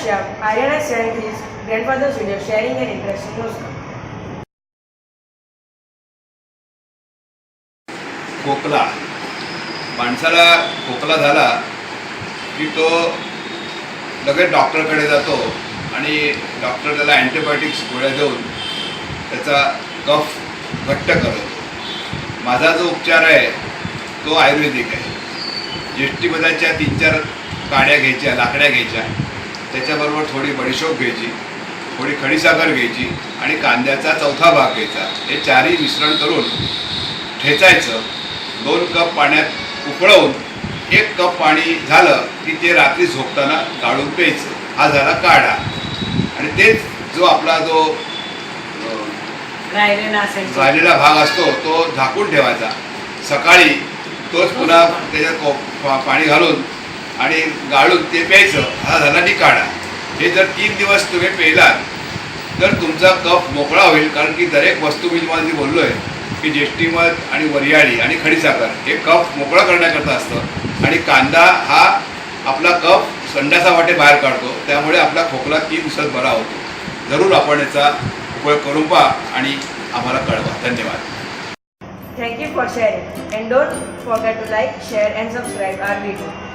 Kashyap, Aryan has shared his grandfather's video, sharing an interesting news. खोकला माणसाला खोकला झाला की तो लगेच डॉक्टरकडे जातो आणि डॉक्टर त्याला अँटीबायोटिक्स गोळ्या देऊन त्याचा कफ घट्ट करतो. माझा जो उपचार आहे तो आयुर्वेदिक आहे. जेष्ठीमधाच्या 3-4 काड्या घ्यायच्या, लाकड्या घ्यायच्या, त्याच्याबरोबर थोडी बडीशोप घ्यायची, थोडी खडीसाखर घ्यायची आणि कांद्याचा 4था भाग घ्यायचा. हे चारही मिश्रण करून ठेचायचं. 2 कप पाण्यात उकळवून 1 कप पाणी झालं की ते रात्री झोपताना गाळून प्यायचं. हा झाला काढा. आणि तेच जो आपला जो राहिलेला भाग असतो तो झाकून ठेवायचा. सकाळी तोच पुन्हा त्याच्यात पाणी घालून आणि गाळून ते प्यायचं. हा झाला काढा. हे जर 3 दिवस तुम्ही प्यायलात तर तुमचा कफ मोकळा होईल. कारण की दरेक वस्तू मी तुम्हाला बोललो आहे की जेष्ठीमध आणि वरियाळी आणि खडीसाखर हे कफ मोकळा करण्याकरता असतं. आणि कांदा हा आपला कफ संडासावाटे बाहेर काढतो. त्यामुळे आपला खोकला 3 दिवसात बरा होतो. जरूर आपण याचा उपयोग करून पहा आणि आम्हाला कळवा. धन्यवाद. Thank you for sharing, and don't forget to like, share and subscribe our video.